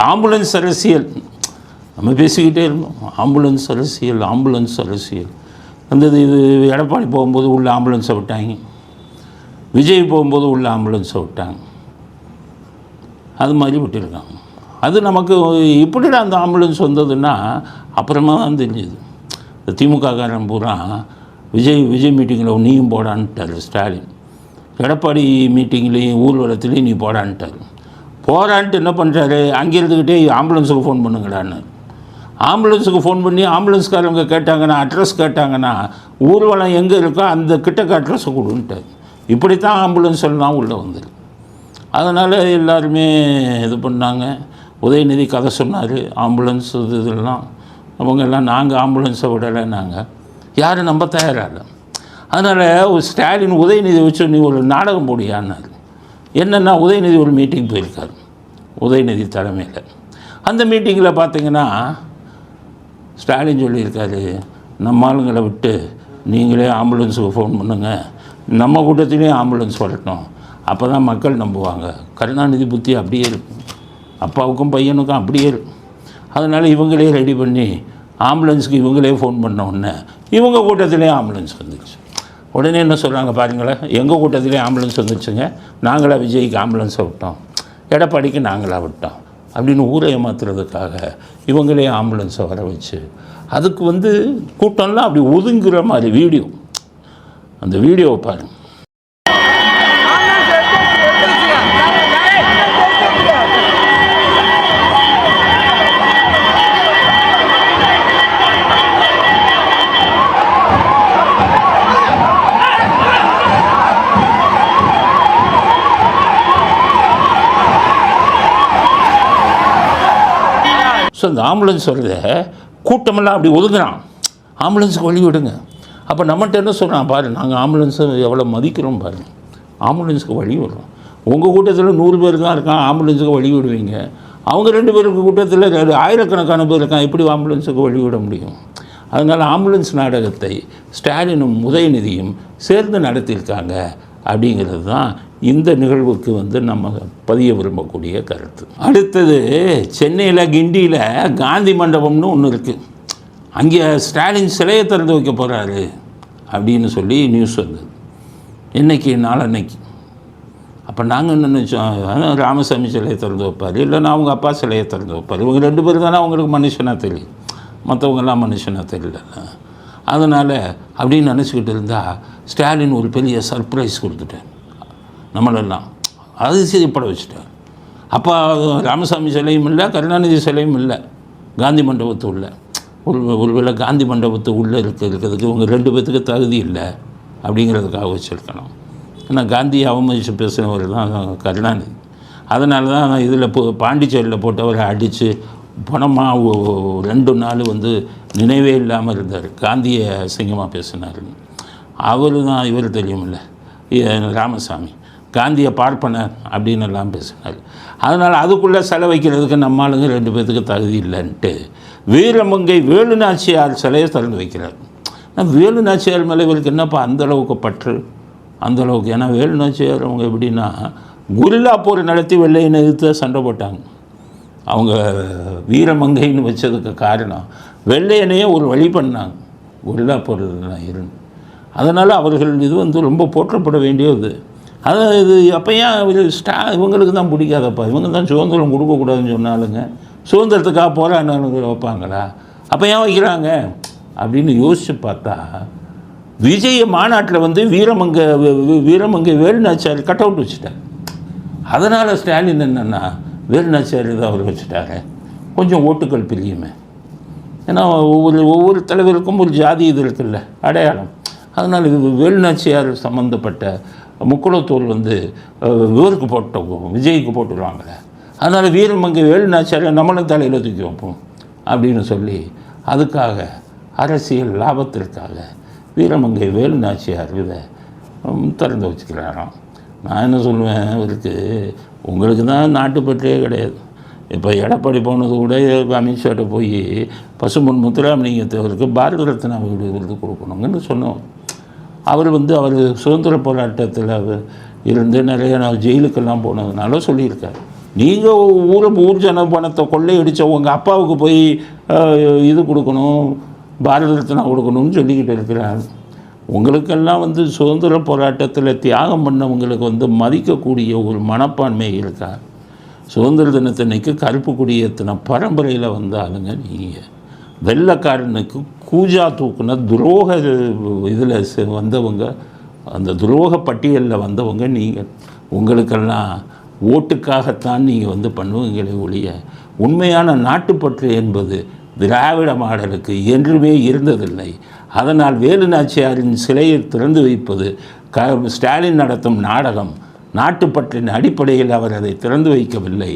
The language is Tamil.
ஆம்புலன்ஸ் அரசியல் நம்ம பேசிக்கிட்டே இருந்தோம். ஆம்புலன்ஸ் அரசியல் வந்தது. இது எடப்பாடி போகும்போது உள்ள ஆம்புலன்ஸை விட்டாங்க, விஜய் போகும்போது உள்ள ஆம்புலன்ஸை விட்டாங்க, அது மாதிரி விட்டுருக்காங்க. அது நமக்கு இப்படிடா அந்த ஆம்புலன்ஸ் வந்ததுன்னா அப்புறமா தான் தெரிஞ்சுது. இந்த திமுககாரன் பூரா விஜய் மீட்டிங்கில் நீயும் போடான்ட்டார் ஸ்டாலின், எடப்பாடி மீட்டிங்லேயும் ஊர்வலத்துலேயும் நீ போடான்ட்டார். போகிறான்ட்டு என்ன பண்ணுறாரு, அங்கே இருந்துக்கிட்டே ஆம்புலன்ஸுக்கு ஃபோன் பண்ணுங்கடான்னு. ஆம்புலன்ஸுக்கு ஃபோன் பண்ணி ஆம்புலன்ஸ்காரங்க கேட்டாங்கன்னா, அட்ரஸ் கேட்டாங்கன்னா, ஊர்வலம் எங்கே இருக்கோ அந்த கிட்டக்க அட்ரஸை கொடுன்ட்டார். இப்படித்தான் ஆம்புலன்ஸ் எல்லாம் உள்ளே வந்துருக்கு. அதனால் எல்லாருமே இது பண்ணாங்க. உதயநிதி கதை சொன்னார், ஆம்புலன்ஸ் இதெல்லாம் அவங்க எல்லாம் நாங்கள் ஆம்புலன்ஸை விடலை, நாங்கள் யாரும் நம்ப தயாராக. அதனால் ஒரு ஸ்டாலின் உதயநிதி வச்சு நீ ஒரு நாடகம் போடியான்னாரு. என்னென்னா உதயநிதி ஒரு மீட்டிங் போயிருக்கார் உதயநிதி தலைமையில். அந்த மீட்டிங்கில் பார்த்திங்கன்னா ஸ்டாலின் சொல்லியிருக்காரு, நம்ம ஆளுங்களை விட்டு நீங்களே ஆம்புலன்ஸுக்கு ஃபோன் பண்ணுங்கள், நம்ம கூட்டத்திலேயும் ஆம்புலன்ஸ் வரட்டும், அப்போ தான் மக்கள் நம்புவாங்க. கருணாநிதி புத்தி அப்படியே இருக்கும், அப்பாவுக்கும் பையனுக்கும் அப்படியே இருக்கும். அதனால் இவங்களே ரெடி பண்ணி ஆம்புலன்ஸுக்கு இவங்களே ஃபோன் பண்ண உடனே இவங்க கூட்டத்திலே ஆம்புலன்ஸ் வந்துடுச்சு. உடனே என்ன சொல்கிறாங்க பாருங்களேன், எங்கள் கூட்டத்திலே ஆம்புலன்ஸ் வந்துடுச்சுங்க, நாங்களாக விஜய்க்கு ஆம்புலன்ஸை விட்டோம், எடப்பாடிக்கு நாங்களாக விட்டோம் அப்படின்னு ஊரை ஏமாத்துறதுக்காக இவங்களே ஆம்புலன்ஸை வர வச்சு அதுக்கு கூட்டம்லாம் அப்படி ஒதுங்குற மாதிரி வீடியோ, அந்த வீடியோவை பாருங்கள். ஸோ அந்த ஆம்புலன்ஸ் வருது, கூட்டமெல்லாம் அப்படி ஒதுங்குறான், ஆம்புலன்ஸுக்கு வழி விடுங்க. அப்போ நம்மகிட்ட என்ன சொல்கிறான் பாரு, நாங்கள் ஆம்புலன்ஸை எவ்வளோ மதிக்கிறோம் பாருங்க, ஆம்புலன்ஸுக்கு வழி விடுறோம். உங்கள் கூட்டத்தில் 100 பேர் தான் இருக்கான், ஆம்புலன்ஸுக்கு வழி விடுவீங்க. அவங்க 2 பேருக்கு கூட்டத்தில் ஆயிரக்கணக்கான பேர் இருக்கான், எப்படி ஆம்புலன்ஸுக்கு வழி விட முடியும்? அதனால் ஆம்புலன்ஸ் நாடகத்தை ஸ்டாலினும் உதயநிதியும் சேர்ந்து நடத்தியிருக்காங்க அப்படிங்கிறது தான் இந்த நிகழ்வுக்கு நம்ம பதிய விரும்பக்கூடிய கருத்து. அடுத்தது சென்னையில் கிண்டியில் காந்தி மண்டபம்னு ஒன்று இருக்குது, அங்கே ஸ்டாலின் சிலையை திறந்து வைக்க போகிறாரு அப்படின்னு சொல்லி நியூஸ் வந்தது இன்றைக்கி நாளன்னைக்கு. அப்போ நாங்கள் என்ன நினச்சோம், ராமசாமி சிலையை திறந்து வைப்பார், இல்லைன்னா அவங்க அப்பா சிலையை திறந்து வைப்பார். இவங்க 2 பேர் தானே அவங்களுக்கு மனுஷனாக தெரியும், மற்றவங்கெல்லாம் மனுஷனாக தெரியல. அதனால் அப்படின்னு நினச்சிக்கிட்டு இருந்தால் ஸ்டாலின் ஒரு பெரிய சர்ப்ரைஸ் கொடுத்துட்டார் நம்மளெல்லாம், அதிசயப்பட வச்சுட்டார். அப்போ ராமசாமி சிலையும் இல்லை, கருணாநிதி சிலையும் இல்லை காந்தி மண்டபத்து உள்ள. ஒருவேளை காந்தி மண்டபத்து உள்ளே இருக்கிறதுக்கு இவங்க 2 பேர்த்துக்கு தகுதி இல்லை அப்படிங்கிறதுக்காக வச்சுருக்கணும். ஏன்னா காந்தியை அவமதித்து பேசுகிறவர் தான் கருணாநிதி. அதனால தான் இதில் பாண்டிச்சேரியில் போட்டவரை அடித்து பணமாக 2 நாள் நினைவே இல்லாமல் இருந்தார், காந்தியை அசிங்கமாக பேசினாருன்னு. அவர் தான் இவர் தெரியுமில்ல ராமசாமி, காந்தியை பார்ப்பனர் அப்படின்னு எல்லாம் பேசினார். அதனால் அதுக்குள்ளே செலவைக்கிறதுக்கு நம்ம ஆளுங்க 2 பேர்த்துக்கு தகுதி இல்லைன்ட்டு வீரமங்கை வேலுநாச்சியார் சிலையை திறந்து வைக்கிறார். வேலுநாச்சியார் மேலே இவருக்கு என்னப்பா அந்தளவுக்கு பற்று, அந்தளவுக்கு. ஏன்னா வேலுநாச்சியார் அவங்க எப்படின்னா குரில்லா போர் நடத்தி வெள்ளையனை எதிர்த்து சண்டை போட்டாங்க. அவங்க வீரமங்கைன்னு வச்சதுக்கு காரணம் வெள்ளையனையே ஒரு வழி பண்ணாங்க குரில்லா போர் இருந்து. அதனால் அவர்கள் இது ரொம்ப போற்றப்பட வேண்டியது. அதான் இது அப்போ ஏன் இவங்களுக்கு தான் பிடிக்காதப்பா, இவங்க தான் சுதந்திரம் கொடுக்கக்கூடாதுன்னு சொன்னாலுங்க, சுதந்திரத்துக்காக போராடினவங்க வைப்பாங்களா, அப்போ ஏன் வைக்கிறாங்க அப்படின்னு யோசித்து பார்த்தா விஜய மாநாட்டில் வீரமங்கை வேலுநாச்சியார் கட் அவுட் வச்சுட்டார். அதனால் ஸ்டாலின் என்னென்னா வேலுநாச்சியார் தான் அவர் வச்சுட்டாரு, கொஞ்சம் ஓட்டுக்கள் பிரியுமே. ஏன்னா ஒவ்வொரு தலைவருக்கும் ஒரு ஜாதி இது இருக்குல்ல அடையாளம். அதனால் வேலுநாச்சியார் சம்மந்தப்பட்ட முக்குளத்தூர் இவருக்கு போட்டோம், விஜய்க்கு போட்டுருவாங்களே, அதனால் வீரமங்கை வேலுநாச்சியாரை நம்மளும் தலையில் தூக்கி வைப்போம் அப்படின்னு சொல்லி அதுக்காக அரசியல் லாபத்திற்காக வீரமங்கை வேலுநாச்சியார் இதை திறந்து வச்சுக்கிறாராம். நான் என்ன சொல்லுவேன், அவருக்கு உங்களுக்கு தான் நாட்டுப்பற்றே கிடையாது. இப்போ எடப்பாடி போனது கூட அமித்ஷாட்ட போய் பசும்பொன் முத்துராமலிங்கத்தவருக்கு பாரத ரத்னா விருது கொடுக்கணுங்கன்னு சொன்னோம். அவர் அவர் சுதந்திர போராட்டத்தில் இருந்து நிறைய ஜெயிலுக்கெல்லாம் போனதுனால சொல்லியிருக்கார், நீங்கள் ஊர் ஜன பணத்தை கொள்ளையடித்த உங்கள் அப்பாவுக்கு போய் இது கொடுக்கணும், பாரத ரத்னா கொடுக்கணும்னு சொல்லிக்கிட்டு இருக்கிறார். உங்களுக்கெல்லாம் சுதந்திர போராட்டத்தில் தியாகம் பண்ணவங்களுக்கு மதிக்கக்கூடிய ஒரு மனப்பான்மை இருக்கா? சுதந்திர தினத்தன்னைக்கு கருப்பு கொடியேற்றின பரம்பரையில் ஆளுங்க நீங்கள். வெள்ளைக்காரனுக்கு கூஜா தூக்குன துரோக இதில் வந்தவங்க, அந்த துரோக பட்டியலில் வந்தவங்க நீங்கள். உங்களுக்கெல்லாம் ஓட்டுக்காகத்தான் நீங்கள் பண்ணுவீங்களே ஒழிய உண்மையான நாட்டுப்பற்று என்பது திராவிட மாடலுக்கு என்றுமே இருந்ததில்லை. அதனால் வேலு நாச்சியாரின் சிலையை திறந்து வைப்பது ஸ்டாலின் நடத்தும் நாடகம். நாட்டுப்பற்றின் அடிப்படையில் அவர் அதை திறந்து வைக்கவில்லை.